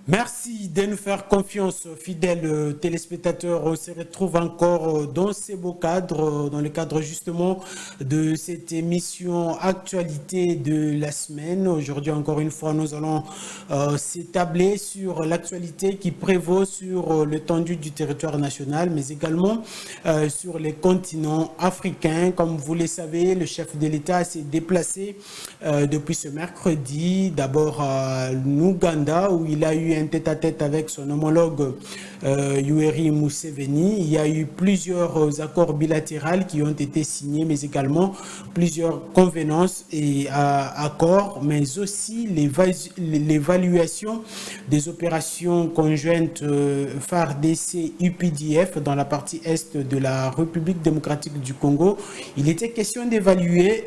Merci de nous faire confiance, fidèles téléspectateurs. On se retrouve encore dans ces beaux cadres, dans le cadre justement de cette émission Actualité de la semaine. Aujourd'hui, encore une fois, nous allons s'établir sur l'actualité qui prévaut sur l'étendue du territoire national, mais également sur les continents africains. Comme vous le savez, le chef de l'État s'est déplacé depuis ce mercredi, d'abord à l'Ouganda, où il a eu un tête-à-tête avec son homologue Yoweri Museveni. Il y a eu plusieurs accords bilatéraux qui ont été signés, mais également plusieurs convenances et accords, mais aussi l'évaluation des opérations conjointes FARDC-UPDF dans la partie est de la République démocratique du Congo. Il était question d'évaluer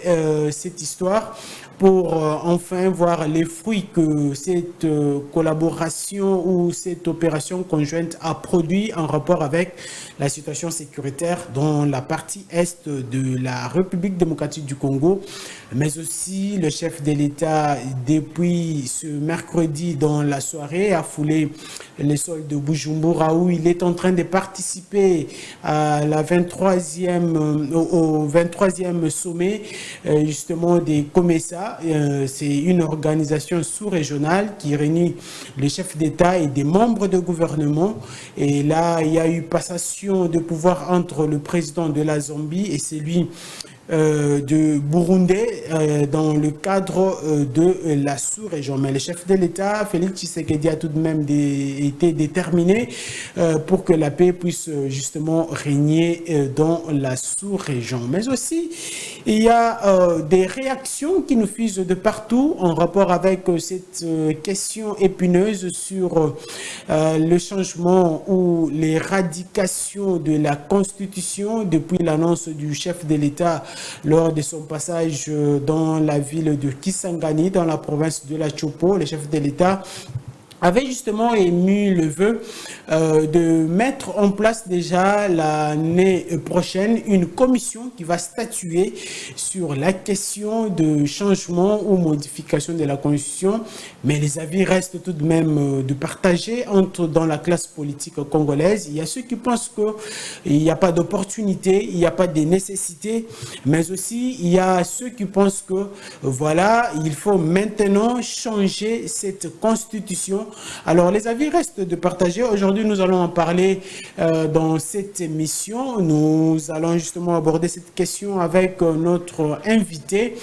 cette histoire pour enfin voir les fruits que cette collaboration ou cette opération conjointe a produit en rapport avec la situation sécuritaire dans la partie est de la République démocratique du Congo, mais aussi le chef de l'État, depuis ce mercredi dans la soirée, a foulé les sols de Bujumbura, où il est en train de participer à la 23e, au 23e sommet justement des COMESA. C'est une organisation sous-régionale qui réunit les chefs d'État et des membres de gouvernement. Et là, il y a eu passation de pouvoir entre le président de la Zambie et celui de Burundi dans le cadre de la sous-région. Mais le chef de l'État, Félix Tshisekedi, a tout de même été déterminé pour que la paix puisse justement régner dans la sous-région. Mais aussi, il y a des réactions qui nous fusent de partout en rapport avec cette question épineuse sur le changement ou l'éradication de la Constitution depuis l'annonce du chef de l'État lors de son passage dans la ville de Kisangani, dans la province de la Chopo. Le chef de l'État avait justement émis le vœu de mettre en place déjà l'année prochaine une commission qui va statuer sur la question de changement ou modification de la Constitution. Mais les avis restent tout de même de partager dans la classe politique congolaise. Il y a ceux qui pensent qu'il n'y a pas d'opportunité, il n'y a pas de nécessité, mais aussi il y a ceux qui pensent que voilà, il faut maintenant changer cette Constitution. Alors, les avis restent de partager. Aujourd'hui, nous allons en parler dans cette émission. Nous allons justement aborder cette question avec notre invité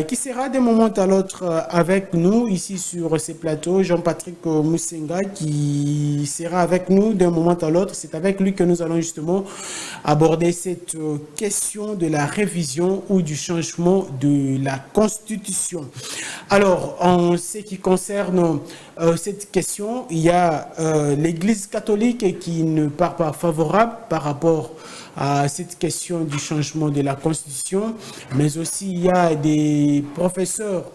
qui sera d'un moment à l'autre avec nous ici sur ces plateaux, Jean-Patrick Moussenga, qui sera avec nous d'un moment à l'autre. C'est avec lui que nous allons justement aborder cette question de la révision ou du changement de la Constitution. Alors, en ce qui concerne cette question, il y a l'Église catholique qui ne part pas favorable par rapport à cette question du changement de la Constitution, mais aussi il y a des professeurs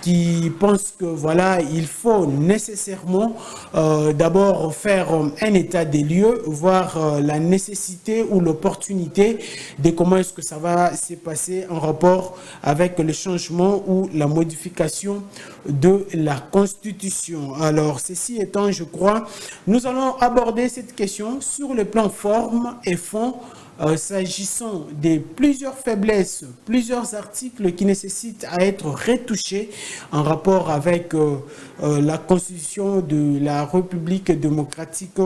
qui pensent que voilà, il faut nécessairement d'abord faire un état des lieux, voir la nécessité ou l'opportunité de comment est-ce que ça va se passer en rapport avec le changement ou la modification de la Constitution. Alors, ceci étant, je crois, nous allons aborder cette question sur le plan forme et fond, s'agissant de plusieurs faiblesses, plusieurs articles qui nécessitent à être retouchés en rapport avec la Constitution de la République démocratique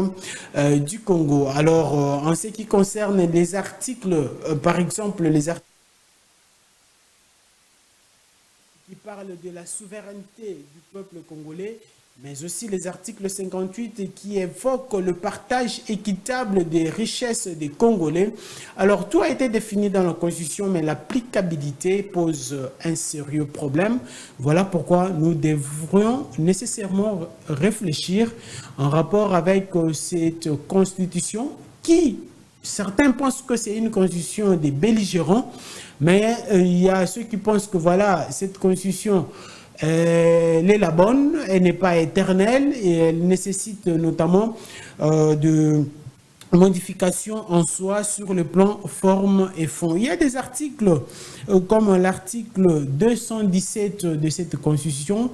du Congo. Alors, en ce qui concerne les articles, par exemple, les articles qui parlent de la souveraineté du peuple congolais, mais aussi les articles 58 qui évoquent le partage équitable des richesses des Congolais. Alors, tout a été défini dans la Constitution, mais l'applicabilité pose un sérieux problème. Voilà pourquoi nous devrions nécessairement réfléchir en rapport avec cette Constitution qui, certains pensent que c'est une Constitution des belligérants, mais il y a ceux qui pensent que voilà, cette Constitution elle est la bonne, elle n'est pas éternelle et elle nécessite notamment de modifications en soi sur le plan forme et fond. Il y a des articles comme l'article 217 de cette Constitution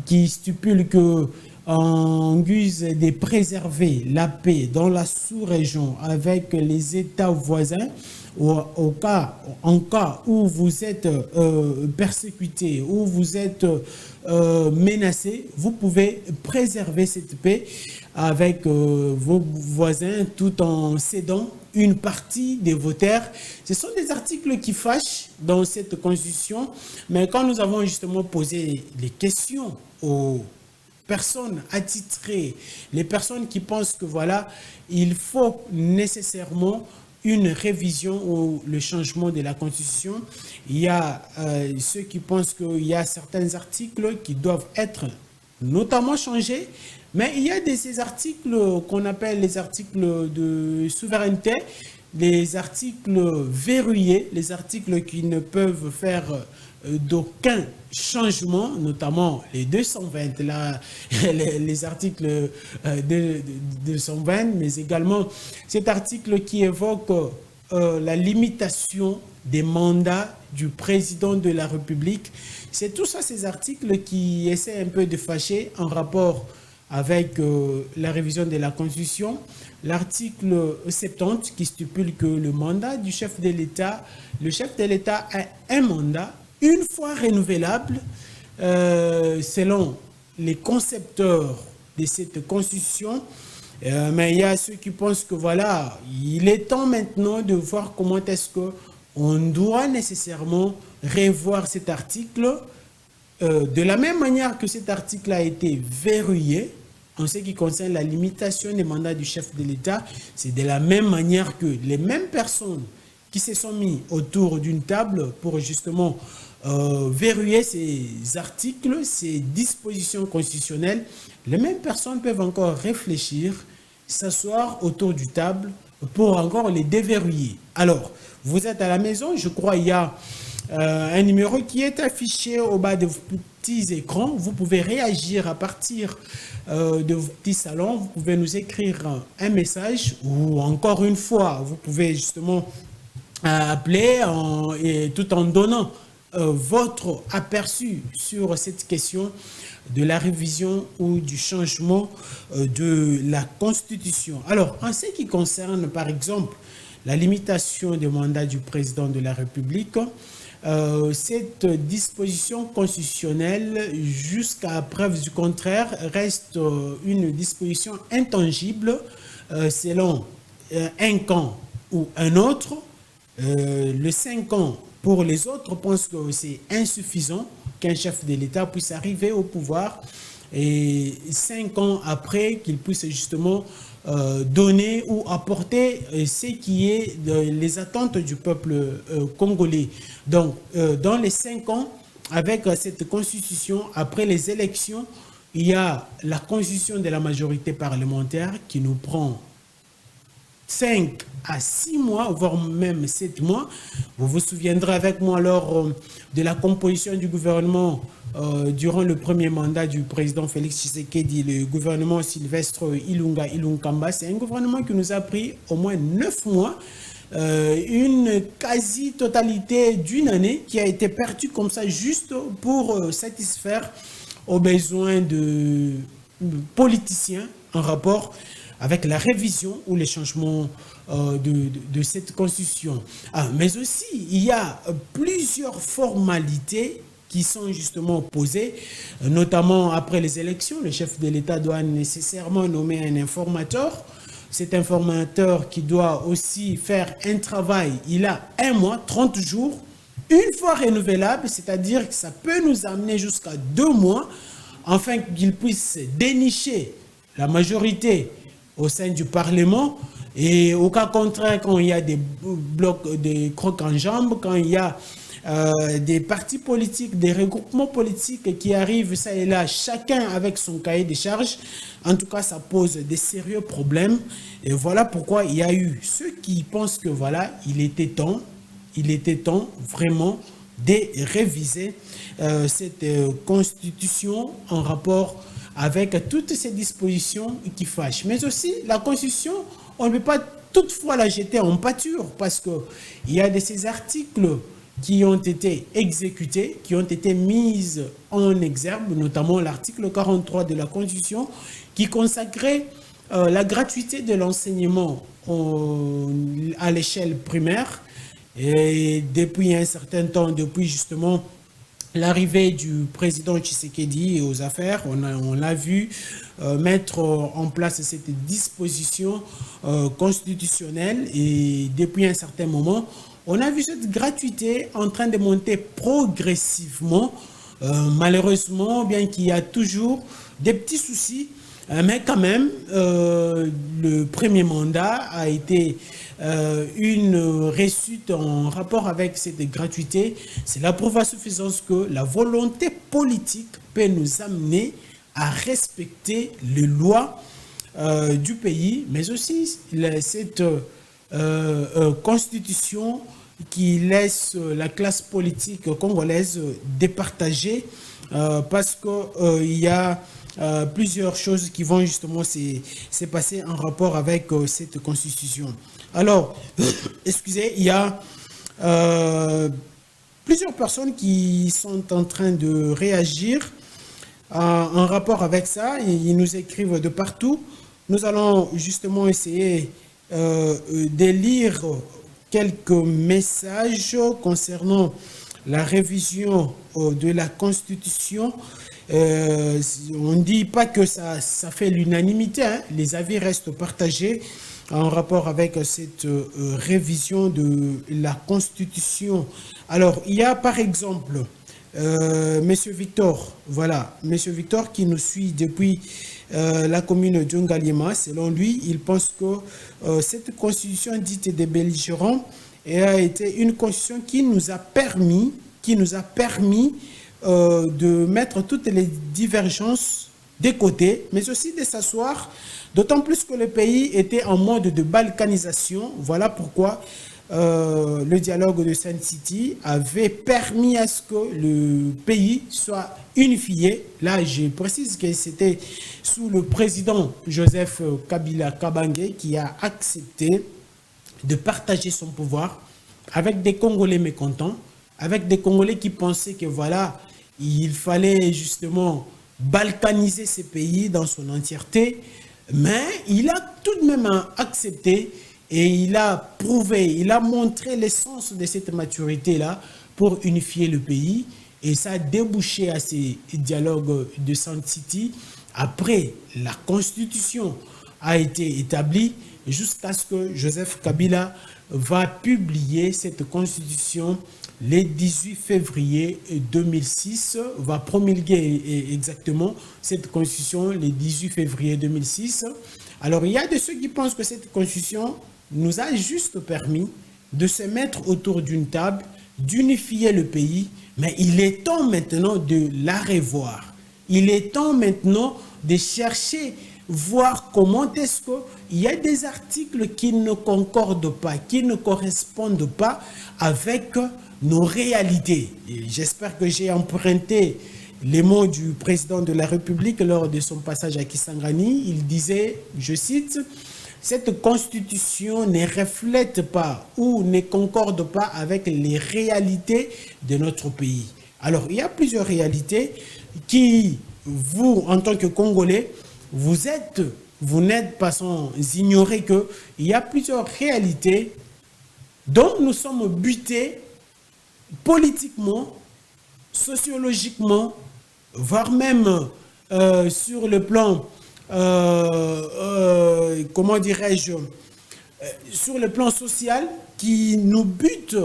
qui stipule que en guise de préserver la paix dans la sous-région avec les États voisins, en cas où vous êtes persécuté, où vous êtes menacé, vous pouvez préserver cette paix avec vos voisins tout en cédant une partie de vos terres. Ce sont des articles qui fâchent dans cette constitution, mais quand nous avons justement posé les questions aux personnes attitrées, les personnes qui pensent que voilà, il faut nécessairement une révision ou le changement de la Constitution. Il y a ceux qui pensent qu'il y a certains articles qui doivent être notamment changés, mais il y a ces articles qu'on appelle les articles de souveraineté, les articles verrouillés, les articles qui ne peuvent faire d'aucun changement, notamment les 220, là, les articles de 220, mais également cet article qui évoque la limitation des mandats du président de la République. C'est tout ça, ces articles qui essaient un peu de fâcher en rapport avec la révision de la Constitution. L'article 70 qui stipule que le mandat du chef de l'État, le chef de l'État a un mandat une fois renouvelable, selon les concepteurs de cette Constitution. Mais il y a ceux qui pensent que voilà, il est temps maintenant de voir comment est-ce qu'on doit nécessairement revoir cet article de la même manière que cet article a été verrouillé en ce qui concerne la limitation des mandats du chef de l'État. C'est de la même manière que les mêmes personnes qui se sont mis autour d'une table pour justement verrouiller ces articles, ces dispositions constitutionnelles, les mêmes personnes peuvent encore réfléchir, s'asseoir autour du table pour encore les déverrouiller. Alors, vous êtes à la maison, je crois il y a un numéro qui est affiché au bas de vos petits écrans. Vous pouvez réagir à partir de vos petits salons. Vous pouvez nous écrire un message ou encore une fois, vous pouvez justement appeler et tout en donnant votre aperçu sur cette question de la révision ou du changement de la Constitution. Alors, en ce qui concerne, par exemple, la limitation des mandats du président de la République, cette disposition constitutionnelle, jusqu'à preuve du contraire, reste une disposition intangible selon un camp ou un autre. Le 5 ans pour les autres pensent que c'est insuffisant qu'un chef de l'État puisse arriver au pouvoir et 5 ans après qu'il puisse justement donner ou apporter ce qui est les attentes du peuple congolais. Donc, dans les 5 ans, avec cette constitution, après les élections, il y a la constitution de la majorité parlementaire qui nous prend 5 à 6 mois, voire même 7 mois. Vous vous souviendrez avec moi lors de la composition du gouvernement durant le premier mandat du président Félix Tshisekedi, le gouvernement Sylvestre Ilunkamba. C'est un gouvernement qui nous a pris au moins 9 mois, une quasi-totalité d'une année qui a été perdue comme ça juste pour satisfaire aux besoins de politiciens en rapport avec la révision ou les changements de cette constitution. Mais aussi, il y a plusieurs formalités qui sont justement posées, notamment après les élections. Le chef de l'État doit nécessairement nommer un informateur. Cet informateur qui doit aussi faire un travail, il a 1 mois, 30 jours, une fois renouvelable, c'est-à-dire que ça peut nous amener jusqu'à 2 mois, afin qu'il puisse dénicher la majorité au sein du Parlement. Et au cas contraire, quand il y a des blocs, des crocs en jambes, quand il y a des partis politiques, des regroupements politiques qui arrivent ça et là, chacun avec son cahier de charges, en tout cas, ça pose des sérieux problèmes. Et voilà pourquoi il y a eu ceux qui pensent que voilà, il était temps vraiment de réviser cette constitution en rapport avec toutes ces dispositions qui fâchent. Mais aussi, la Constitution, on ne peut pas toutefois la jeter en pâture parce qu'il y a de ces articles qui ont été exécutées, qui ont été mises en exergue, notamment l'article 43 de la Constitution, qui consacrait la gratuité de l'enseignement à l'échelle primaire. Et depuis un certain temps, depuis justement l'arrivée du président Tshisekedi aux affaires, on l'a vu mettre en place cette disposition constitutionnelle, et depuis un certain moment, on a vu cette gratuité en train de monter progressivement, malheureusement, bien qu'il y a toujours des petits soucis, mais quand même, le premier mandat a été une réussite en rapport avec cette gratuité. C'est la preuve à suffisance que la volonté politique peut nous amener à respecter les lois du pays, mais aussi cette constitution qui laisse la classe politique congolaise départagée, parce qu'il y a plusieurs choses qui vont justement se passer en rapport avec cette constitution. Alors, excusez, il y a plusieurs personnes qui sont en train de réagir en rapport avec ça. Ils nous écrivent de partout. Nous allons justement essayer de lire quelques messages concernant la révision de la Constitution. On ne dit pas que ça fait l'unanimité, hein. Les avis restent partagés en rapport avec cette révision de la Constitution. Alors, il y a par exemple Monsieur Victor, voilà, Monsieur Victor qui nous suit depuis la commune de Ngaliema. Selon lui, il pense que cette Constitution dite des belligérants a été une Constitution qui nous a permis de mettre toutes les divergences de côté, mais aussi de s'asseoir, d'autant plus que le pays était en mode de balkanisation. Voilà pourquoi le dialogue de Sun City avait permis à ce que le pays soit unifié. Là, je précise que c'était sous le président Joseph Kabila Kabange qui a accepté de partager son pouvoir avec des Congolais mécontents, avec des Congolais qui pensaient que voilà, il fallait justement balkaniser ces pays dans son entièreté, mais il a tout de même accepté et il a prouvé, il a montré l'essence de cette maturité-là pour unifier le pays, et ça a débouché à ces dialogues de Sun City. Après, la Constitution a été établie jusqu'à ce que Joseph Kabila va publier cette Constitution le 18 février 2006, va promulguer exactement cette Constitution le 18 février 2006. Alors, il y a de ceux qui pensent que cette Constitution nous a juste permis de se mettre autour d'une table, d'unifier le pays, mais il est temps maintenant de la revoir. Il est temps maintenant de chercher, voir comment est-ce qu'il y a des articles qui ne concordent pas, qui ne correspondent pas avec nos réalités. J'espère que j'ai emprunté les mots du président de la République lors de son passage à Kisangani. Il disait, je cite, « Cette constitution ne reflète pas ou ne concorde pas avec les réalités de notre pays. » Alors, il y a plusieurs réalités qui, vous, en tant que Congolais, vous n'êtes pas sans ignorer qu'il y a plusieurs réalités dont nous sommes butés politiquement, sociologiquement, voire même sur le plan, comment dirais-je, sur le plan social, qui nous butent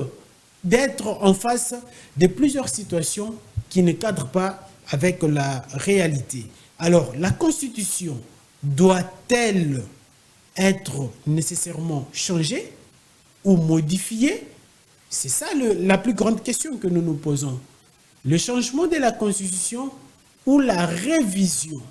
d'être en face de plusieurs situations qui ne cadrent pas avec la réalité. Alors, la Constitution doit-elle être nécessairement changée ou modifiée? C'est ça la plus grande question que nous nous posons. Le changement de la Constitution ou la révision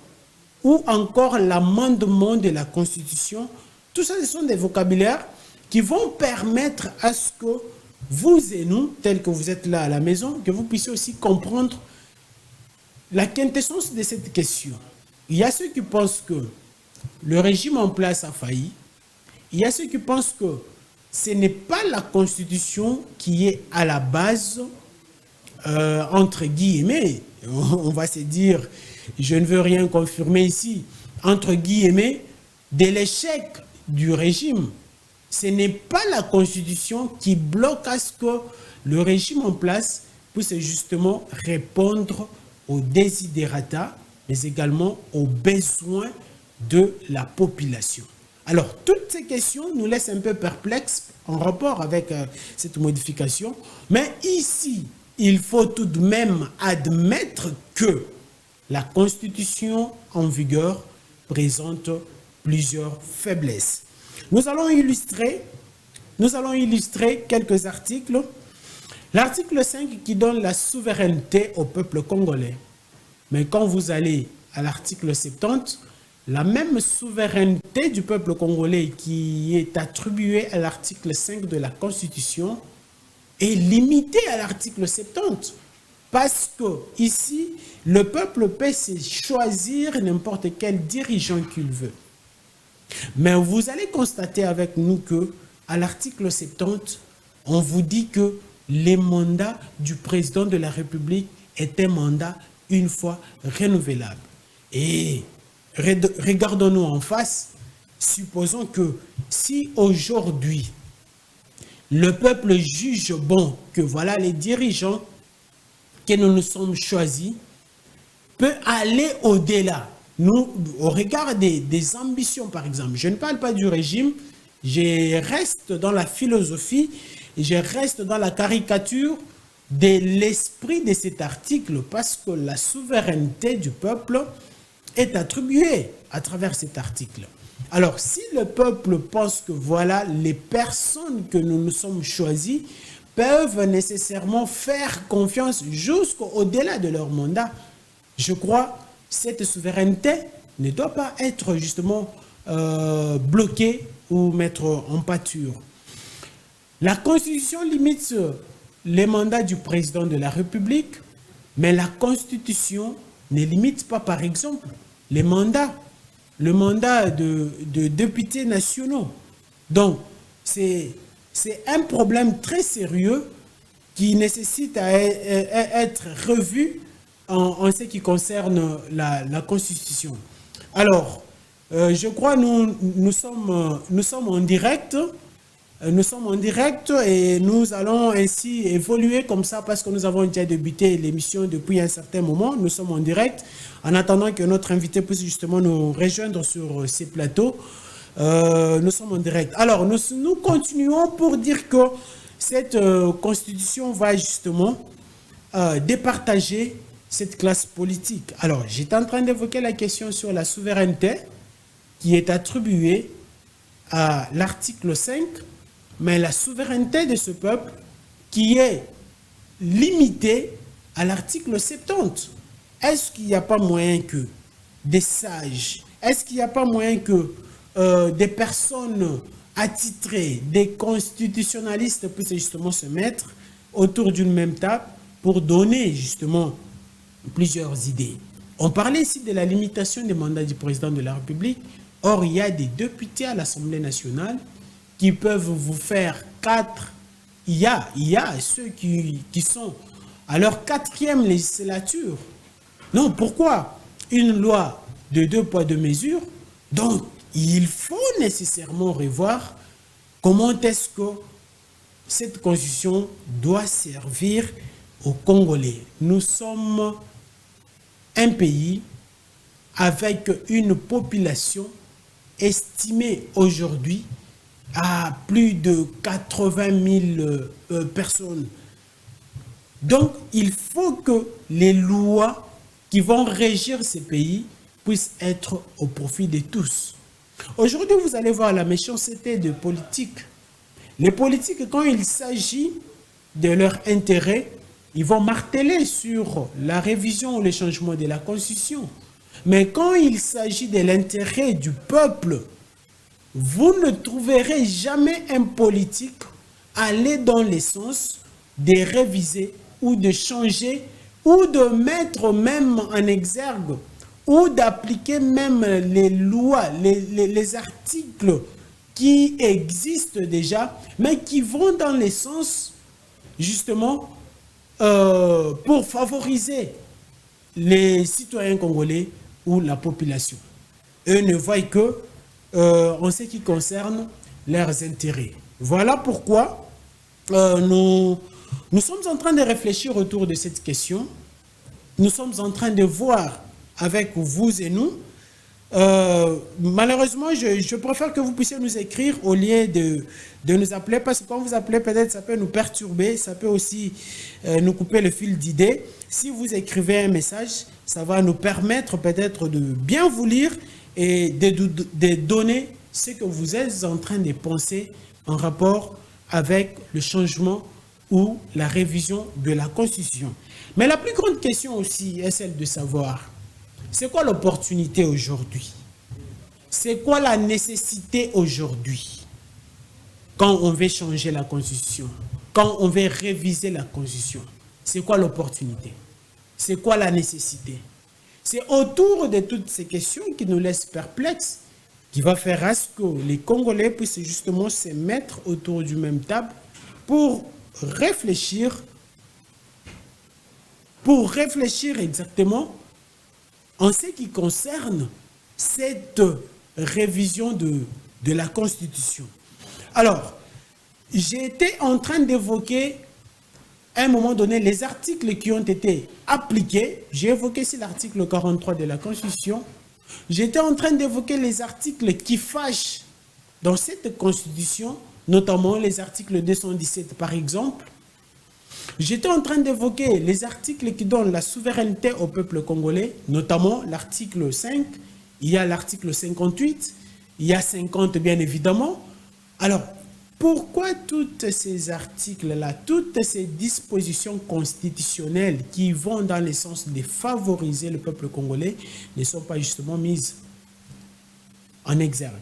ou encore l'amendement de la Constitution, tout ça, ce sont des vocabulaires qui vont permettre à ce que vous et nous, tels que vous êtes là à la maison, que vous puissiez aussi comprendre la quintessence de cette question. Il y a ceux qui pensent que le régime en place a failli. Il y a ceux qui pensent que ce n'est pas la Constitution qui est à la base, entre guillemets, on va se dire, je ne veux rien confirmer ici, entre guillemets, de l'échec du régime. Ce n'est pas la Constitution qui bloque à ce que le régime en place puisse justement répondre aux desiderata, mais également aux besoins de la population. Alors, toutes ces questions nous laissent un peu perplexes en rapport avec cette modification, mais ici, il faut tout de même admettre que la Constitution en vigueur présente plusieurs faiblesses. Nous allons illustrer quelques articles. L'article 5 qui donne la souveraineté au peuple congolais. Mais quand vous allez à l'article 70, la même souveraineté du peuple congolais qui est attribuée à l'article 5 de la Constitution est limitée à l'article 70. Parce que ici, le peuple peut choisir n'importe quel dirigeant qu'il veut. Mais vous allez constater avec nous que à l'article 70, on vous dit que les mandats du président de la République est un mandat une fois renouvelable. Et regardons-nous en face, supposons que si aujourd'hui le peuple juge bon que voilà les dirigeants que nous nous sommes choisis, peut aller au-delà. Nous, au regard des ambitions, par exemple, je ne parle pas du régime, je reste dans la philosophie, je reste dans la caricature de l'esprit de cet article, parce que la souveraineté du peuple est attribuée à travers cet article. Alors, si le peuple pense que voilà, les personnes que nous nous sommes choisis peuvent nécessairement faire confiance jusqu'au-delà de leur mandat, je crois que cette souveraineté ne doit pas être justement bloquée ou mettre en pâture. La Constitution limite les mandats du président de la République, mais la Constitution ne limite pas, par exemple, les mandats, le mandat de députés nationaux. Donc, c'est un problème très sérieux qui nécessite à être revu en ce qui concerne la Constitution. Alors, je crois que nous sommes en direct. Nous sommes en direct et nous allons ainsi évoluer comme ça parce que nous avons déjà débuté l'émission depuis un certain moment. Nous sommes en direct en attendant que notre invité puisse justement nous rejoindre sur ces plateaux. Nous sommes en direct. Alors, nous continuons pour dire que cette constitution va justement départager cette classe politique. Alors, j'étais en train d'évoquer la question sur la souveraineté qui est attribuée à l'article 5, mais la souveraineté de ce peuple qui est limitée à l'article 70. Est-ce qu'il n'y a pas moyen que des sages, est-ce qu'il n'y a pas moyen que des personnes attitrées, des constitutionnalistes puissent justement se mettre autour d'une même table pour donner justement plusieurs idées? On parlait ici de la limitation des mandats du président de la République. Or, il y a des députés à l'Assemblée nationale qui peuvent vous faire 4. Il y a ceux qui sont à leur 4e législature. Non, pourquoi une loi de 2 poids 2 mesures? Donc, il faut nécessairement revoir comment est-ce que cette constitution doit servir aux Congolais. Nous sommes un pays avec une population estimée aujourd'hui à plus de 80 000 personnes. Donc, il faut que les lois qui vont régir ces pays puissent être au profit de tous. Aujourd'hui, vous allez voir la méchanceté des politiques. Les politiques, quand il s'agit de leur intérêt, ils vont marteler sur la révision ou le changement de la Constitution. Mais quand il s'agit de l'intérêt du peuple, vous ne trouverez jamais un politique aller dans le sens de réviser ou de changer ou de mettre même en exergue ou d'appliquer même les lois, les articles qui existent déjà, mais qui vont dans les sens, justement, pour favoriser les citoyens congolais ou la population. Eux ne voient que en ce qui concerne leurs intérêts. Voilà pourquoi nous sommes en train de réfléchir autour de cette question. Nous sommes en train de voir avec vous et nous. Malheureusement, je préfère que vous puissiez nous écrire au lieu de nous appeler, parce que quand vous appelez, peut-être ça peut nous perturber, ça peut aussi nous couper le fil d'idées. Si vous écrivez un message, ça va nous permettre peut-être de bien vous lire et de donner ce que vous êtes en train de penser en rapport avec le changement ou la révision de la Constitution. Mais la plus grande question aussi est celle de savoir, c'est quoi l'opportunité aujourd'hui? C'est quoi la nécessité aujourd'hui quand on veut changer la Constitution, quand on veut réviser la Constitution? C'est quoi l'opportunité? C'est quoi la nécessité? C'est autour de toutes ces questions qui nous laissent perplexes, qui va faire à ce que les Congolais puissent justement se mettre autour du même table pour réfléchir exactement en ce qui concerne cette révision de la Constitution. Alors, j'ai été en train d'évoquer à un moment donné les articles qui ont été appliqués. J'ai évoqué ici l'article 43 de la Constitution. J'étais en train d'évoquer les articles qui fâchent dans cette Constitution, notamment les articles 217 par exemple. J'étais en train d'évoquer les articles qui donnent la souveraineté au peuple congolais, notamment l'article 5, il y a l'article 58, il y a 50 bien évidemment. Alors, pourquoi tous ces articles-là, toutes ces dispositions constitutionnelles qui vont dans le sens de favoriser le peuple congolais ne sont pas justement mises en exergue?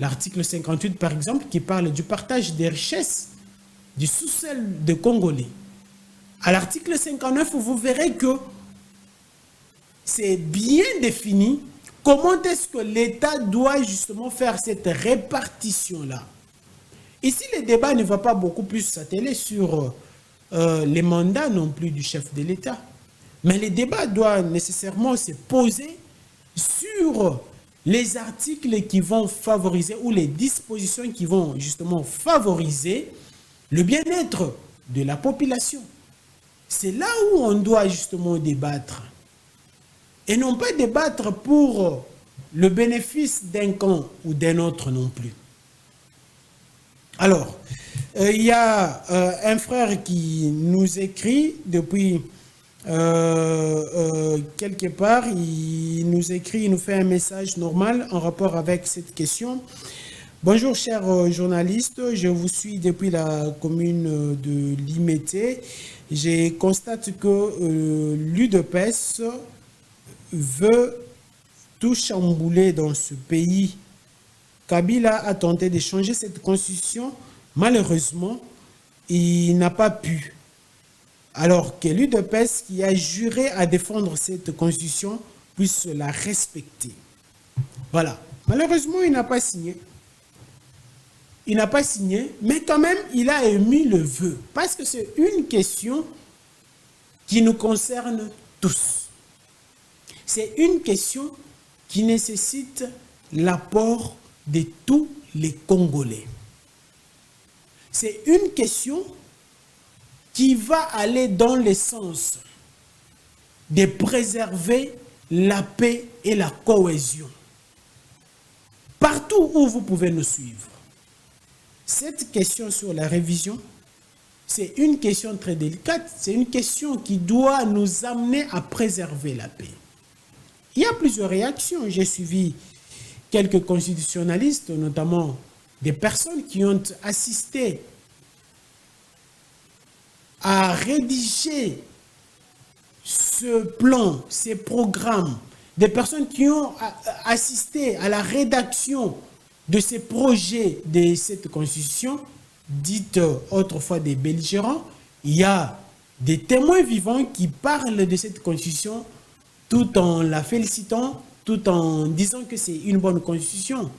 L'article 58, par exemple, qui parle du partage des richesses du sous-sol des Congolais. À l'article 59, vous verrez que c'est bien défini comment est-ce que l'État doit justement faire cette répartition-là. Ici, le débat ne va pas beaucoup plus s'atteler sur les mandats non plus du chef de l'État. Mais le débat doit nécessairement se poser sur les articles qui vont favoriser ou les dispositions qui vont justement favoriser le bien-être de la population. C'est là où on doit justement débattre. Et non pas débattre pour le bénéfice d'un camp ou d'un autre non plus. Alors, il y a un frère qui nous écrit depuis quelque part, il nous écrit, il nous fait un message normal en rapport avec cette question. Bonjour chers journalistes, je vous suis depuis la commune de Limete. Je constate que l'UDPS veut tout chambouler dans ce pays. Kabila a tenté de changer cette constitution. Malheureusement, il n'a pas pu. Alors que l'UDPS qui a juré à défendre cette constitution puisse la respecter. Voilà. Malheureusement, il n'a pas signé. Il n'a pas signé, mais quand même, il a émis le vœu. Parce que c'est une question qui nous concerne tous. C'est une question qui nécessite l'apport de tous les Congolais. C'est une question qui va aller dans le sens de préserver la paix et la cohésion. Partout où vous pouvez nous suivre. Cette question sur la révision, c'est une question très délicate, c'est une question qui doit nous amener à préserver la paix. Il y a plusieurs réactions. J'ai suivi quelques constitutionnalistes, notamment des personnes qui ont assisté à rédiger ce plan, ces programmes, des personnes qui ont assisté à la rédaction de ces projets de cette constitution, dite autrefois des belligérants. Il y a des témoins vivants qui parlent de cette constitution tout en la félicitant, tout en disant que c'est une bonne constitution.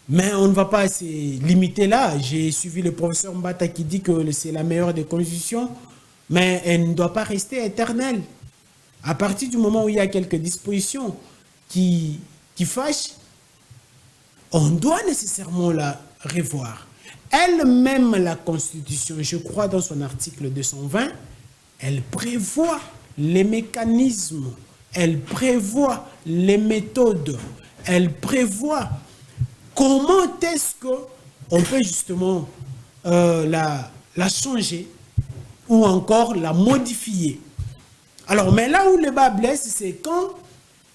Mais on ne va pas se limiter là. J'ai suivi le professeur Mbata qui dit que c'est la meilleure des constitutions, mais elle ne doit pas rester éternelle. À partir du moment où il y a quelques dispositions qui fâchent, on doit nécessairement la revoir. Elle-même, la Constitution, je crois dans son article 220, elle prévoit les mécanismes, elle prévoit les méthodes, elle prévoit comment est-ce qu'on peut justement la changer ou encore la modifier. Alors, mais là où le bas blesse, c'est quand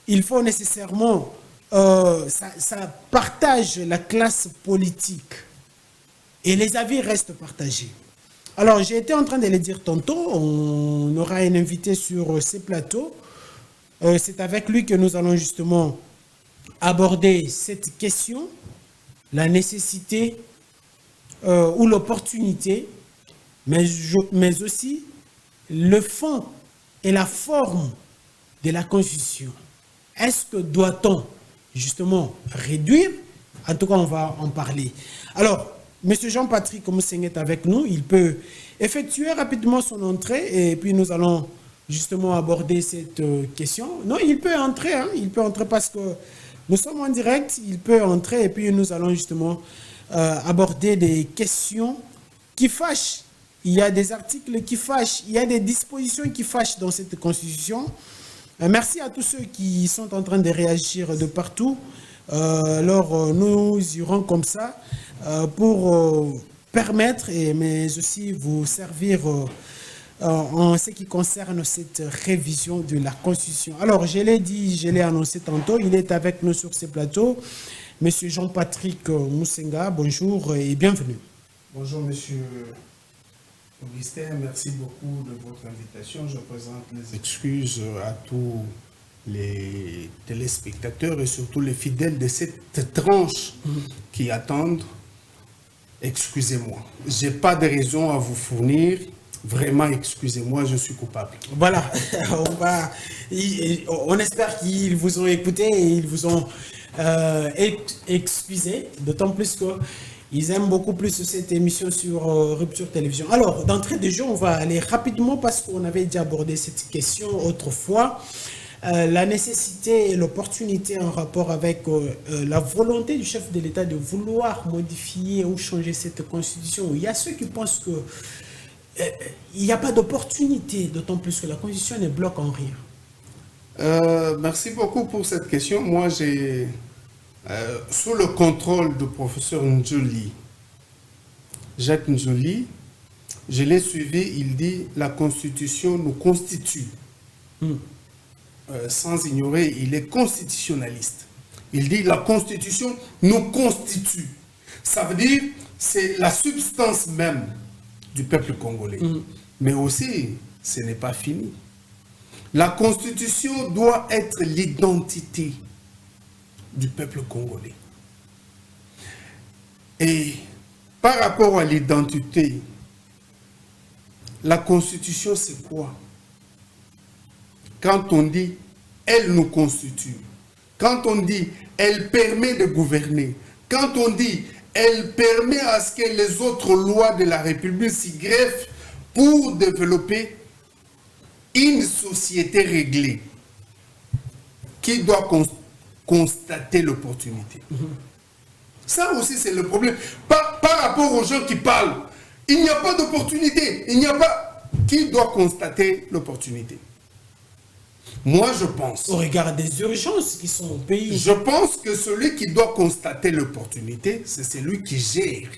il faut nécessairement, ça partage la classe politique et les avis restent partagés. Alors, j'ai été en train de le dire tantôt, on aura un invité sur ces plateaux. C'est avec lui que nous allons justement aborder cette question, la nécessité ou l'opportunité, mais aussi le fond et la forme de la Constitution. Est-ce que doit-on justement réduire? En tout cas, on va en parler. Alors, M. Jean-Patrick Mousseng est avec nous. Il peut effectuer rapidement son entrée et puis nous allons justement aborder cette question. Non, il peut entrer, hein, il peut entrer parce que nous sommes en direct. Il peut entrer et puis nous allons justement aborder des questions qui fâchent. Il y a des articles qui fâchent, il y a des dispositions qui fâchent dans cette Constitution. Merci à tous ceux qui sont en train de réagir de partout. Alors, nous irons comme ça pour permettre, mais aussi vous servir en ce qui concerne cette révision de la Constitution. Alors, je l'ai dit, je l'ai annoncé tantôt, il est avec nous sur ce plateau. Monsieur Jean-Patrick Moussenga, bonjour et bienvenue. Bonjour, monsieur Augustin, merci beaucoup de votre invitation. Je présente les excuses à tous les téléspectateurs et surtout les fidèles de cette tranche qui attendent. Excusez-moi, je n'ai pas de raison à vous fournir. Vraiment, excusez-moi, je suis coupable. Voilà, on espère qu'ils vous ont écouté et ils vous ont excusé, d'autant plus qu'ils aiment beaucoup plus cette émission sur Rupture Télévision. Alors, d'entrée de jeu, on va aller rapidement parce qu'on avait déjà abordé cette question autrefois. La nécessité et l'opportunité en rapport avec la volonté du chef de l'État de vouloir modifier ou changer cette constitution. Il y a ceux qui pensent que il n'y a pas d'opportunité, d'autant plus que la constitution ne bloque en rien. Merci beaucoup pour cette question. Moi, j'ai, sous le contrôle du professeur Njoli, Jacques Njoli, je l'ai suivi, il dit la constitution nous constitue. Sans ignorer, il est constitutionnaliste. Il dit la constitution nous constitue. Ça veut dire c'est la substance même du peuple congolais. Mais aussi, ce n'est pas fini. La constitution doit être l'identité du peuple congolais. Et par rapport à l'identité, la constitution c'est quoi? Quand on dit elle nous constitue, quand on dit elle permet de gouverner, quand on dit elle permet à ce que les autres lois de la République s'y greffent pour développer une société réglée qui doit constater l'opportunité. Ça aussi, c'est le problème. Par rapport aux gens qui parlent, il n'y a pas d'opportunité. Il n'y a pas... Qui doit constater l'opportunité? Moi, je pense... Au regard des urgences qui sont au pays. Je pense que celui qui doit constater l'opportunité, c'est celui qui gère.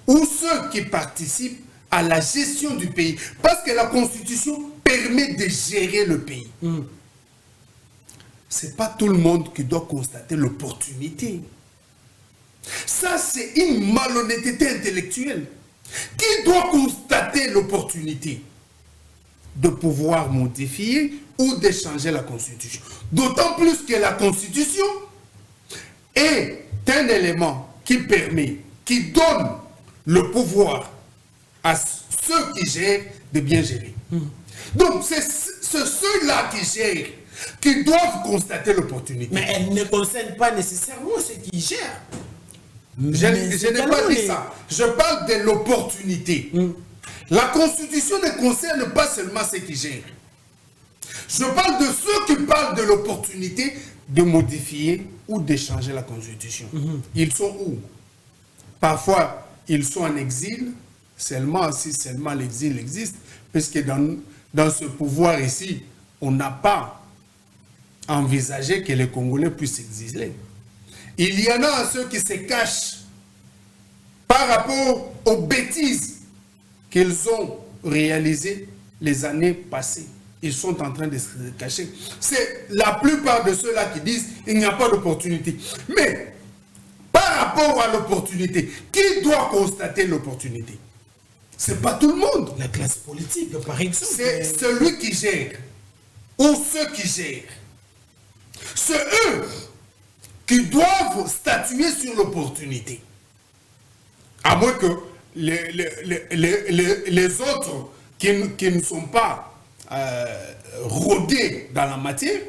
Ou ceux qui participent à la gestion du pays. Parce que la Constitution permet de gérer le pays. Ce n'est pas tout le monde qui doit constater l'opportunité. Ça, c'est une malhonnêteté intellectuelle. Qui doit constater l'opportunité de pouvoir modifier ou de changer la Constitution? D'autant plus que la Constitution est un élément qui permet, qui donne le pouvoir à ceux qui gèrent de bien gérer. Donc, c'est ceux-là qui gèrent qui doivent constater l'opportunité. Mais elle ne concerne pas nécessairement ceux qui gèrent. Je n'ai pas dit ça. Je parle de l'opportunité. La Constitution ne concerne pas seulement ceux qui gèrent. Je parle de ceux qui parlent de l'opportunité de modifier ou de changer la Constitution. Ils sont où? Parfois, ils sont en exil, seulement si seulement l'exil existe, puisque dans ce pouvoir ici, on n'a pas envisagé que les Congolais puissent exiler. Il y en a ceux qui se cachent par rapport aux bêtises qu'ils ont réalisées les années passées. Ils sont en train de se cacher. C'est la plupart de ceux-là qui disent qu'il n'y a pas d'opportunité. Mais par rapport à l'opportunité, qui doit constater l'opportunité? Ce n'est pas tout le monde. La classe politique, par exemple. C'est celui qui gère ou ceux qui gèrent. C'est eux qui doivent statuer sur l'opportunité. À moins que les autres qui ne sont pas rodés dans la matière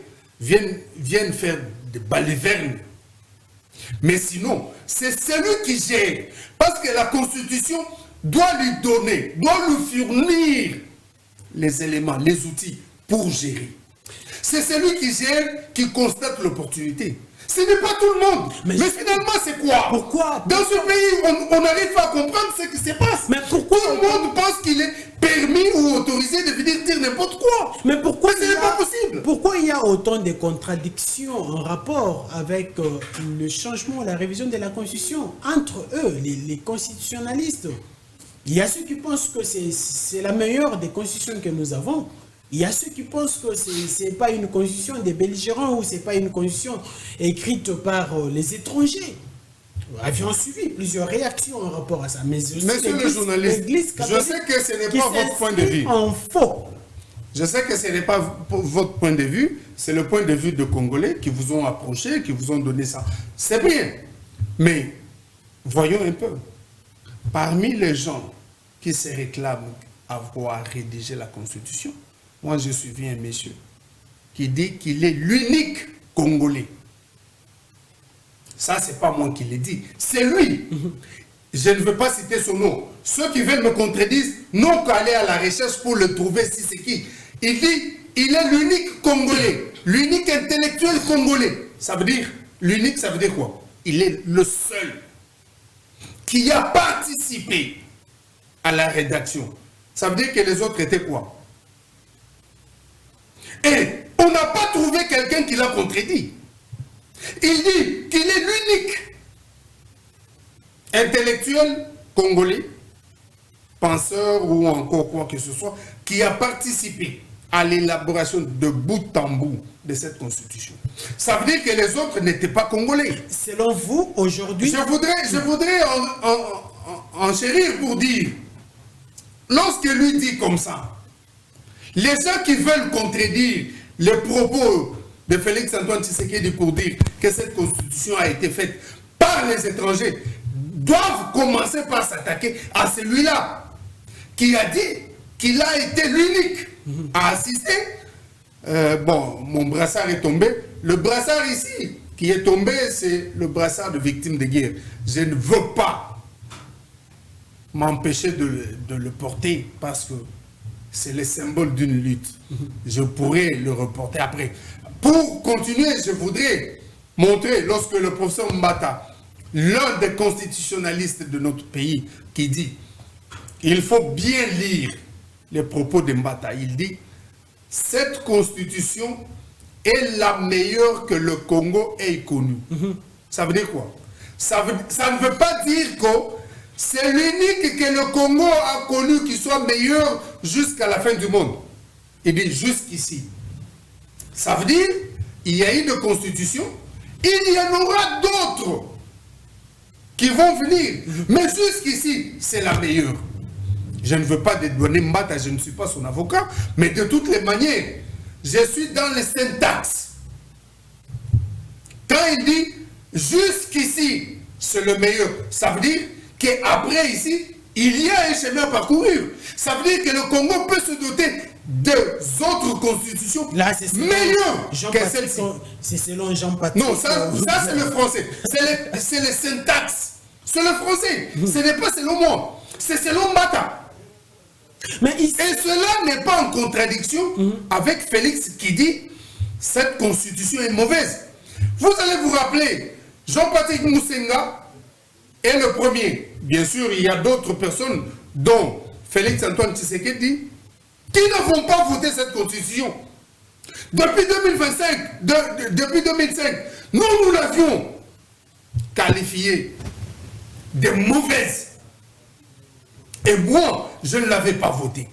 viennent faire des balivernes. Mais sinon, c'est celui qui gère. Parce que la Constitution doit lui donner, doit lui fournir les éléments, les outils pour gérer. C'est celui qui gère qui constate l'opportunité. Ce n'est pas tout le monde. Mais finalement, c'est quoi? Pourquoi? Dans ce pays, on n'arrive pas à comprendre ce qui se passe. Mais pourquoi? Tout le monde pense qu'il est permis ou autorisé de venir dire n'importe quoi. Mais pourquoi ce n'est pas possible? Pourquoi il y a autant de contradictions en rapport avec le changement, la révision de la Constitution entre eux, les constitutionnalistes? Il y a ceux qui pensent que c'est la meilleure des constitutions que nous avons. Il y a ceux qui pensent que ce n'est pas une constitution des belligérants ou ce n'est pas une constitution écrite par les étrangers. Nous avions suivi plusieurs réactions en rapport à ça. Mais monsieur le journaliste, je sais que ce n'est pas votre point de vue. En faux. Je sais que ce n'est pas votre point de vue, c'est le point de vue de Congolais qui vous ont approché, qui vous ont donné ça. C'est bien. Mais voyons un peu. Parmi les gens qui se réclament avoir rédigé la Constitution, moi, j'ai suivi un monsieur qui dit qu'il est l'unique Congolais. Ça, ce n'est pas moi qui l'ai dit. C'est lui. Je ne veux pas citer son nom. Ceux qui veulent me contredire n'ont qu'à aller à la recherche pour le trouver si c'est qui. Il dit, il est l'unique Congolais. L'unique intellectuel Congolais. Ça veut dire, l'unique, ça veut dire quoi? Il est le seul qui a participé à la rédaction. Ça veut dire que les autres étaient quoi? Et on n'a pas trouvé quelqu'un qui l'a contredit. Il dit qu'il est l'unique intellectuel congolais, penseur ou encore quoi que ce soit, qui a participé à l'élaboration de bout en bout de cette constitution. Ça veut dire que les autres n'étaient pas congolais. Selon vous, aujourd'hui... Je voudrais enchérir pour dire, lorsque lui dit comme ça, les gens qui veulent contredire les propos de Félix-Antoine Tshisekedi pour dire que cette constitution a été faite par les étrangers doivent commencer par s'attaquer à celui-là qui a dit qu'il a été l'unique à assister. Bon, mon brassard est tombé. Le brassard ici qui est tombé, c'est le brassard de victime de guerre. Je ne veux pas m'empêcher de le porter parce que c'est le symbole d'une lutte. Je pourrais le reporter après. Pour continuer, je voudrais montrer, lorsque le professeur Mbata, l'un des constitutionnalistes de notre pays, qui dit il faut bien lire les propos de Mbata. Il dit cette constitution est la meilleure que le Congo ait connue. Ça veut dire quoi? Ça ne veut pas dire que c'est l'unique que le Congo a connu qui soit meilleur jusqu'à la fin du monde. Il dit jusqu'ici. Ça veut dire il y a une constitution, il y en aura d'autres qui vont venir. Mais jusqu'ici, c'est la meilleure. Je ne veux pas dédouaner Mbata, je ne suis pas son avocat, mais de toutes les manières, je suis dans les syntaxes. Quand il dit jusqu'ici, c'est le meilleur, ça veut dire qu'après ici, il y a un chemin à parcourir. Ça veut dire que le Congo peut se doter d'autres constitutions meilleures que celle-ci. C'est selon Jean-Patrick. Non, ça c'est le français. C'est les syntaxes. C'est le français. Ce n'est pas selon moi. C'est selon Mata. Mais Et cela n'est pas en contradiction avec Félix qui dit cette constitution est mauvaise. Vous allez vous rappeler, Jean-Patrick Moussenga est le premier. Bien sûr, il y a d'autres personnes, dont Félix Antoine Tshisekedi, qui ne vont pas voter cette constitution. Depuis 2025, depuis 2005, nous l'avions qualifiée de mauvaise. Et moi, je ne l'avais pas voté.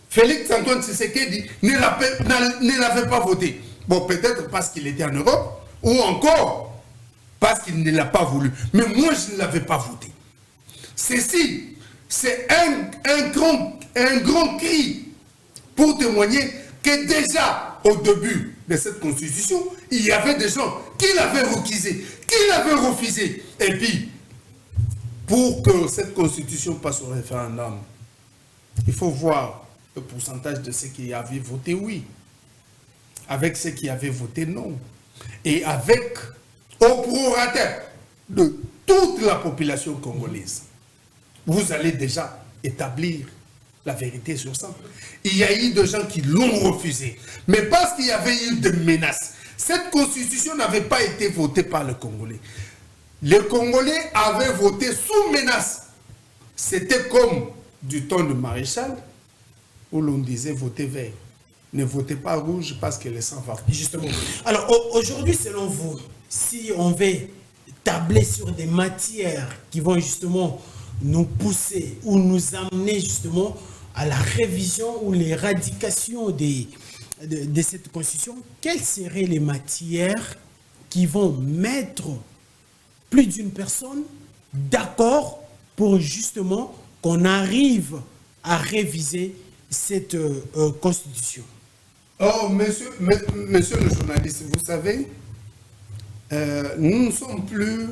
Félix Antoine Tshisekedi ne l'avait pas voté. Bon, peut-être parce qu'il était en Europe, ou encore parce qu'il ne l'a pas voulu. Mais moi, je ne l'avais pas voté. Ceci, c'est un grand cri pour témoigner que déjà, au début de cette constitution, il y avait des gens qui l'avaient requisé, qui l'avaient refusé. Et puis, pour que cette constitution passe au référendum, il faut voir le pourcentage de ceux qui avaient voté oui, avec ceux qui avaient voté non, et avec au prorata de toute la population congolaise. Vous allez déjà établir la vérité sur ça. Il y a eu des gens qui l'ont refusé, mais parce qu'il y avait eu des menaces. Cette constitution n'avait pas été votée par les Congolais. Les Congolais avaient voté sous menace. C'était comme du temps de Maréchal, où l'on disait votez vert. Ne votez pas rouge parce que le sang va. Justement. Alors aujourd'hui, selon vous, si on veut tabler sur des matières qui vont justement nous pousser ou nous amener justement à la révision ou l'éradication de cette constitution, quelles seraient les matières qui vont mettre plus d'une personne d'accord pour justement qu'on arrive à réviser cette constitution? Oh, monsieur le journaliste, vous savez, nous ne sommes plus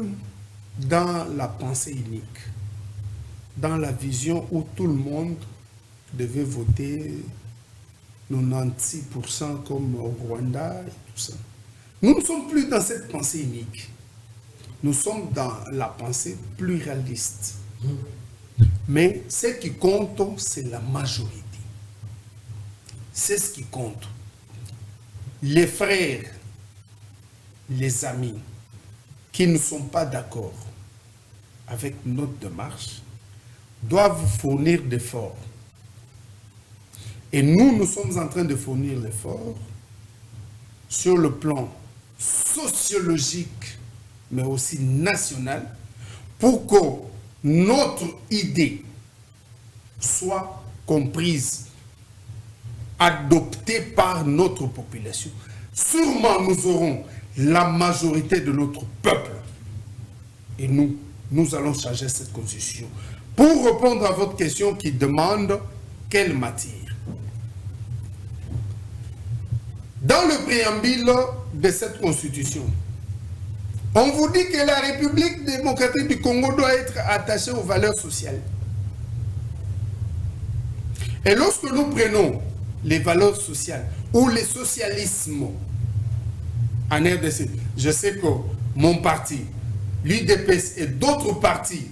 dans la pensée unique, dans la vision où tout le monde devait voter 96% comme au Rwanda et tout ça. Nous ne sommes plus dans cette pensée unique. Nous sommes dans la pensée pluraliste. Mais ce qui compte, c'est la majorité. C'est ce qui compte. Les frères, les amis qui ne sont pas d'accord avec notre démarche doivent fournir d'efforts. Et nous sommes en train de fournir l'effort sur le plan sociologique, mais aussi national, pour que notre idée soit comprise, adoptée par notre population. Sûrement, nous aurons la majorité de notre peuple. Et nous allons changer cette constitution. Pour répondre à votre question qui demande quelle matière. Dans le préambule de cette constitution, on vous dit que la République démocratique du Congo doit être attachée aux valeurs sociales. Et lorsque nous prenons les valeurs sociales ou le socialisme en RDC, je sais que mon parti, l'UDPS et d'autres partis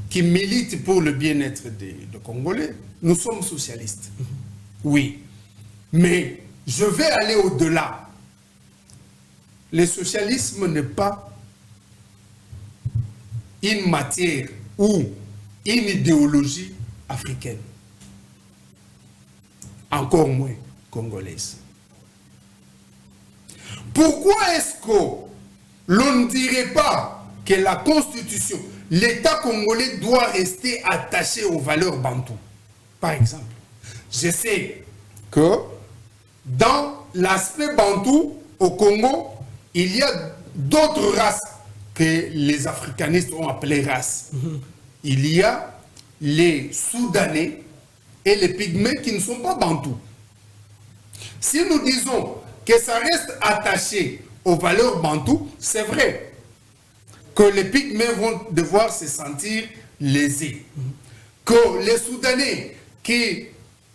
qui militent pour le bien-être des Congolais, nous sommes socialistes. Oui. Mais je vais aller au-delà. Le socialisme n'est pas une matière ou une idéologie africaine. Encore moins congolaise. Pourquoi est-ce que l'on ne dirait pas que la Constitution, l'État congolais doit rester attaché aux valeurs bantoues? Par exemple, je sais que dans l'aspect bantou au Congo, il y a d'autres races que les africanistes ont appelées races. Il y a les Soudanais et les Pygmées qui ne sont pas bantous. Si nous disons que ça reste attaché aux valeurs bantoues, c'est vrai que les Pygmées vont devoir se sentir lésés. Que les Soudanais qui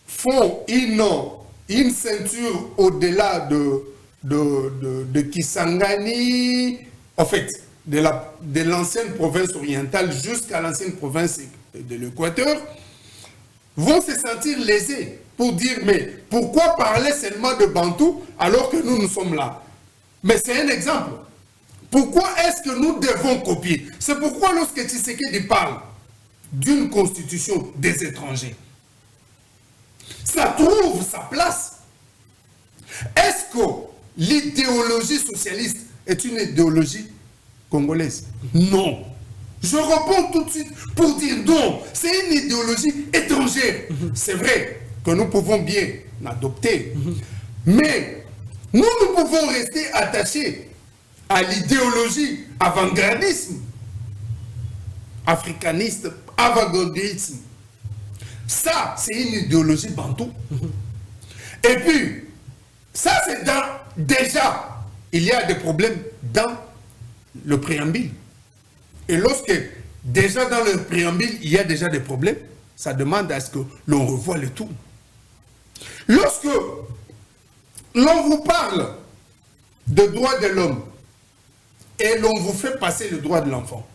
font une ceinture au-delà de Kisangani, en fait, de l'ancienne province orientale jusqu'à l'ancienne province de l'Équateur, vont se sentir lésés pour dire, mais pourquoi parler seulement de Bantou alors que nous sommes là? Mais c'est un exemple. Pourquoi est-ce que nous devons copier? C'est pourquoi lorsque Tshisekedi parle d'une constitution des étrangers, ça trouve sa place. Est-ce que l'idéologie socialiste est une idéologie congolaise? Non. Je réponds tout de suite pour dire non. C'est une idéologie étrangère. C'est vrai que nous pouvons bien l'adopter, mais nous pouvons rester attachés à l'idéologie avant-gardisme, africaniste, avant-gardisme. Ça, c'est une idéologie bantou. Et puis, ça, c'est déjà, il y a des problèmes dans le préambule. Et lorsque, déjà dans le préambule, il y a déjà des problèmes, ça demande à ce que l'on revoie le tout. Lorsque l'on vous parle de droits de l'homme et l'on vous fait passer le droit de l'enfant,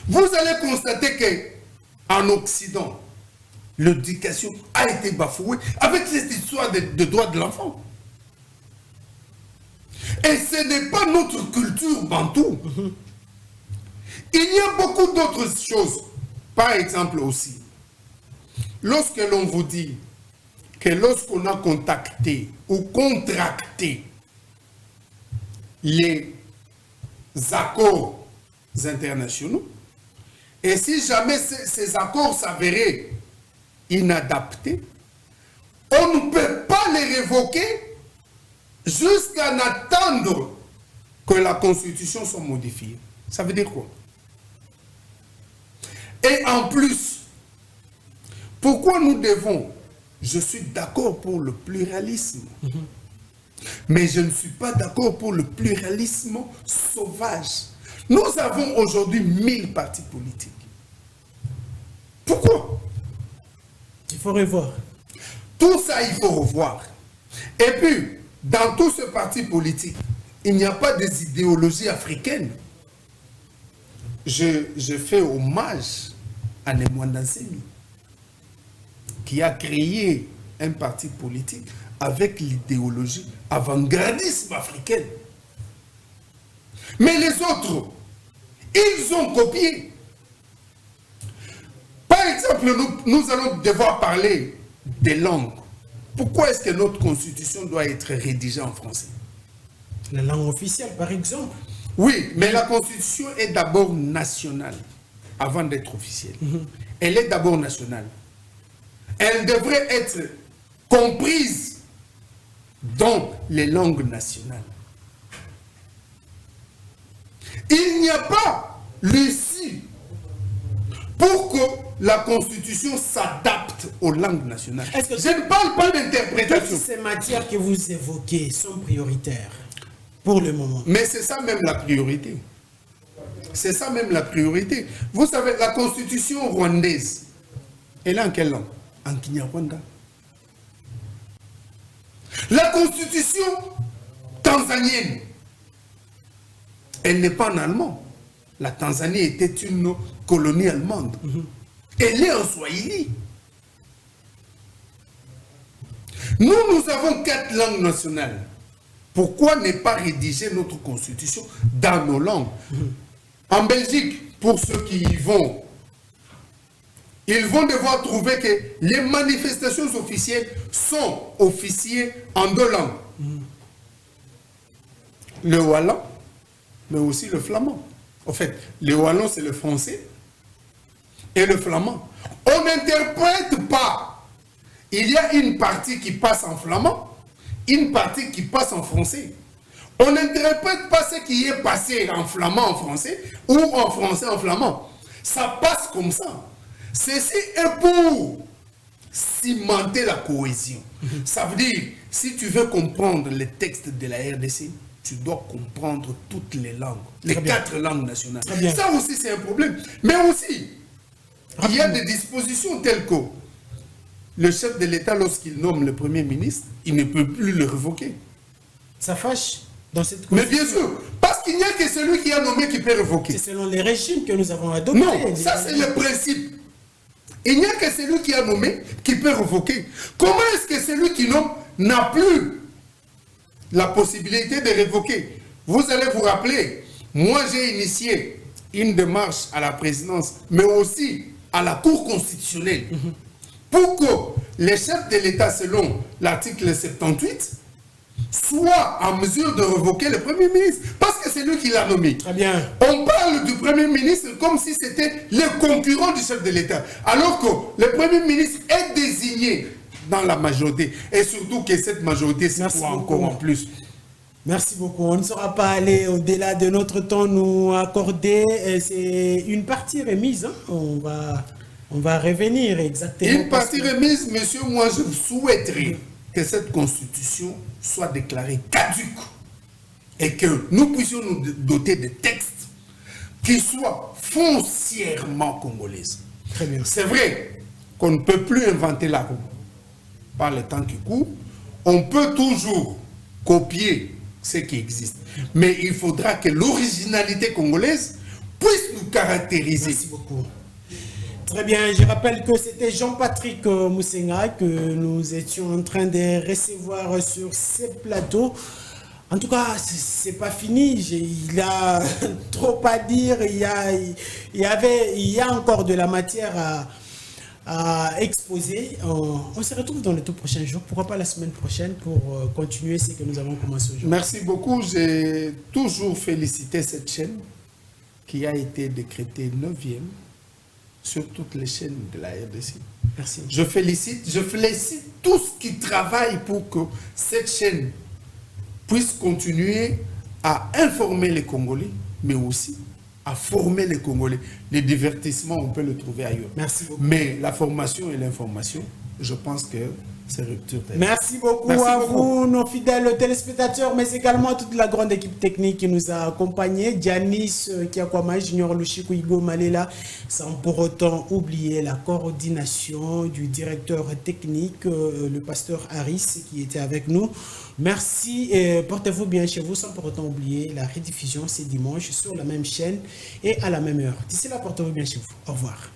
vous allez constater qu'en Occident, l'éducation a été bafouée avec cette histoire de droits de l'enfant. Et ce n'est pas notre culture bantou. Il y a beaucoup d'autres choses. Par exemple aussi, lorsque l'on vous dit que lorsqu'on a contacté ou contracté les accords internationaux, et si jamais ces accords s'avéraient inadaptés, on ne peut pas les révoquer jusqu'à attendre que la Constitution soit modifiée. Ça veut dire quoi? Et en plus, pourquoi nous devons... Je suis d'accord pour le pluralisme, mais je ne suis pas d'accord pour le pluralisme sauvage. Nous avons aujourd'hui 1000 partis politiques. Pourquoi? Il faut revoir. Tout ça, il faut revoir. Et puis, dans tout ce parti politique, il n'y a pas des idéologies africaines. Je fais hommage à Nemwanda Nsemi, qui a créé un parti politique avec l'idéologie avant-gardisme africaine. Mais les autres, ils ont copié. Par exemple, nous allons devoir parler des langues. Pourquoi est-ce que notre constitution doit être rédigée en français? La langue officielle, par exemple. Oui, mais la constitution est d'abord nationale, avant d'être officielle. Elle est d'abord nationale. Elle devrait être comprise dans les langues nationales. Il n'y a pas l'issue pour que la Constitution s'adapte aux langues nationales. Je ne parle pas d'interprétation. Toutes ces matières que vous évoquez sont prioritaires pour le moment. Mais c'est ça même la priorité. C'est ça même la priorité. Vous savez, la Constitution rwandaise, elle est en quelle langue? En Kinyarwanda. La Constitution tanzanienne, elle n'est pas en allemand. La Tanzanie était une colonie allemande. Elle est en swahili. Nous avons 4 langues nationales. Pourquoi ne pas rédiger notre constitution dans nos langues? En Belgique, pour ceux qui y vont, ils vont devoir trouver que les manifestations officielles sont officiées en 2 langues. Le wallon, mais aussi le flamand. En fait, le wallon, c'est le français et le flamand. On n'interprète pas. Il y a une partie qui passe en flamand, une partie qui passe en français. On n'interprète pas ce qui est passé en flamand en français ou en français en flamand. Ça passe comme ça. Ceci est pour cimenter la cohésion. Ça veut dire, si tu veux comprendre les textes de la RDC, tu dois comprendre toutes les langues, les 4 langues nationales. Ça aussi, c'est un problème. Mais aussi, il y a des dispositions telles que le chef de l'État, lorsqu'il nomme le Premier ministre, il ne peut plus le révoquer. Ça fâche dans cette Mais bien sûr, parce qu'il n'y a que celui qui a nommé qui peut révoquer. C'est selon les régimes que nous avons adoptés. Non, ça c'est le principe. Il n'y a que celui qui a nommé qui peut révoquer. Comment est-ce que celui qui nomme n'a plus la possibilité de révoquer? Vous allez vous rappeler, moi j'ai initié une démarche à la présidence, mais aussi à la Cour constitutionnelle, pour que les chefs de l'État, selon l'article 78, soient en mesure de révoquer le Premier ministre, parce que c'est lui qui l'a nommé. Très bien. On parle du Premier ministre comme si c'était le concurrent du chef de l'État, alors que le Premier ministre est désigné dans la majorité, et surtout que cette majorité soit encore en plus. Merci beaucoup. On ne saura pas aller au-delà de notre temps nous accorder. C'est une partie remise. Hein. On va revenir exactement. Une partie remise, monsieur, moi je souhaiterais que cette constitution soit déclarée caduque et que nous puissions nous doter de textes qui soient foncièrement congolaises. Très bien. C'est vrai qu'on ne peut plus inventer la roue par le temps qui court. On peut toujours copier ce qui existe. Mais il faudra que l'originalité congolaise puisse nous caractériser. Merci beaucoup. Très bien, je rappelle que c'était Jean-Patrick Moussenga que nous étions en train de recevoir sur ce plateau. En tout cas, c'est pas fini. Il a trop à dire. Il y a encore de la matière à exposer. On se retrouve dans les tout prochains jours. Pourquoi pas la semaine prochaine pour continuer ce que nous avons commencé aujourd'hui. Merci beaucoup. J'ai toujours félicité cette chaîne qui a été décrétée 9e. Sur toutes les chaînes de la RDC. Merci. Je félicite tous qui travaillent pour que cette chaîne puisse continuer à informer les Congolais, mais aussi à former les Congolais. Le divertissement, on peut le trouver ailleurs. Merci beaucoup. Mais la formation et l'information, je pense que c'est rupture. Merci beaucoup à vous, nos fidèles téléspectateurs, mais également à toute la grande équipe technique qui nous a accompagnés. Dianis Kiakwama, Junior Lushiku, Igo Malela, sans pour autant oublier la coordination du directeur technique, le pasteur Harris, qui était avec nous. Merci et portez-vous bien chez vous, sans pour autant oublier la rediffusion ce dimanche sur la même chaîne et à la même heure. D'ici là, portez-vous bien chez vous. Au revoir.